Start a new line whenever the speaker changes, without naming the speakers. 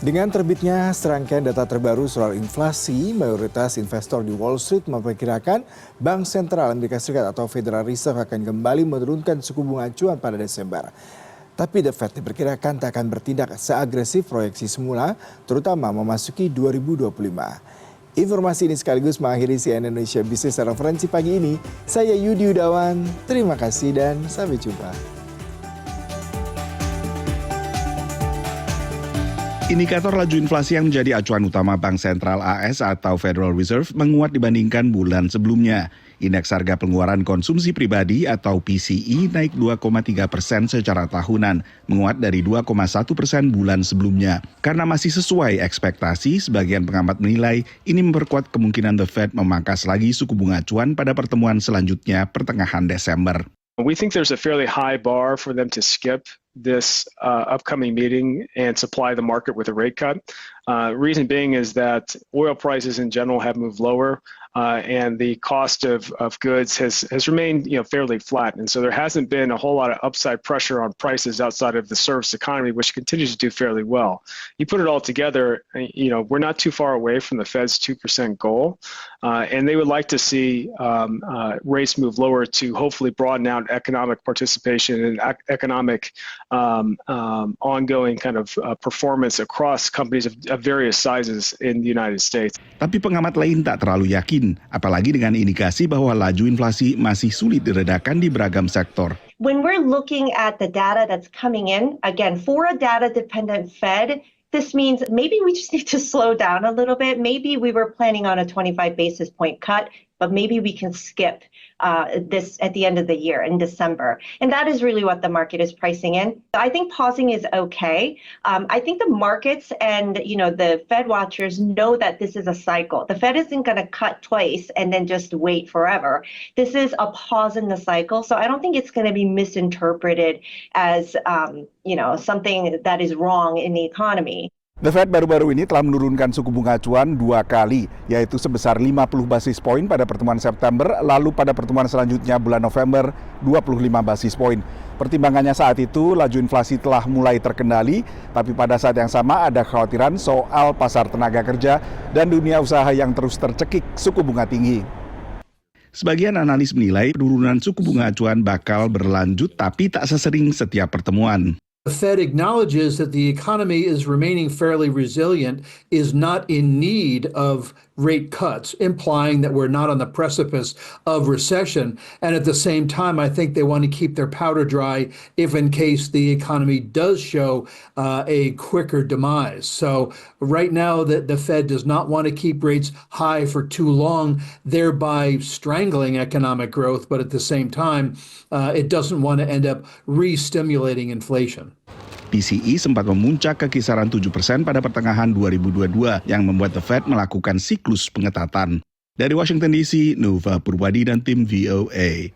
Dengan terbitnya serangkaian data terbaru soal inflasi, mayoritas investor di Wall Street memperkirakan Bank Sentral Amerika Serikat atau Federal Reserve akan kembali menurunkan suku bunga acuan pada Desember. Tapi The Fed diperkirakan tak akan bertindak seagresif proyeksi semula, terutama memasuki 2025. Informasi ini sekaligus mengakhiri CNN Indonesia Business Referensi pagi ini. Saya Yudi Yudawan, terima kasih dan sampai jumpa.
Indikator laju inflasi yang menjadi acuan utama Bank Sentral AS atau Federal Reserve menguat dibandingkan bulan sebelumnya. Indeks harga pengeluaran konsumsi pribadi atau PCE naik 2,3% secara tahunan, menguat dari 2,1% bulan sebelumnya. Karena masih sesuai ekspektasi, sebagian pengamat menilai ini memperkuat kemungkinan The Fed memangkas lagi suku bunga acuan pada pertemuan selanjutnya pertengahan Desember.
We think there's a fairly high bar for them to skip this upcoming meeting and supply the market with a rate cut. Reason being is that oil prices in general have moved lower, and the cost of goods has remained fairly flat, and so there hasn't been a whole lot of upside pressure on prices outside of the service economy, which continues to do fairly well. You put it all together, we're not too far away from the Fed's 2% goal, and they would like to see rates move lower to hopefully broaden out economic participation and economic ongoing kind of performance across companies of various sizes in the United States.
Tapi pengamat lain tak terlalu yakin, apalagi dengan indikasi bahwa laju inflasi masih sulit diredakan di beragam sektor.
When we're looking at the data that's coming in, again, for a data-dependent Fed, this means maybe we just need to slow down a little bit. Maybe we were planning on a 25 basis point cut, but maybe we can skip this at the end of the year in December. And that is really what the market is pricing in. I think pausing is okay. I think the markets and the Fed watchers know that this is a cycle. The Fed isn't going to cut twice and then just wait forever. This is a pause in the cycle. So I don't think it's going to be misinterpreted as something that is wrong in the economy.
The Fed baru-baru ini telah menurunkan suku bunga acuan 2 kali, yaitu sebesar 50 basis poin pada pertemuan September, lalu pada pertemuan selanjutnya bulan November 25 basis poin. Pertimbangannya saat itu, laju inflasi telah mulai terkendali, tapi pada saat yang sama ada kekhawatiran soal pasar tenaga kerja dan dunia usaha yang terus tercekik suku bunga tinggi. Sebagian analis menilai penurunan suku bunga acuan bakal berlanjut tapi tak sesering setiap pertemuan.
The Fed acknowledges that the economy is remaining fairly resilient, is not in need of rate cuts, implying that we're not on the precipice of recession. And at the same time, I think they want to keep their powder dry if in case the economy does show a quicker demise. So right now, the Fed does not want to keep rates high for too long, thereby strangling economic growth. But at the same time, it doesn't want to end up re-stimulating inflation.
PCE sempat memuncak ke kisaran 7% pada pertengahan 2022 yang membuat The Fed melakukan siklus pengetatan. Dari Washington DC, Nova Purwadi dan tim VOA.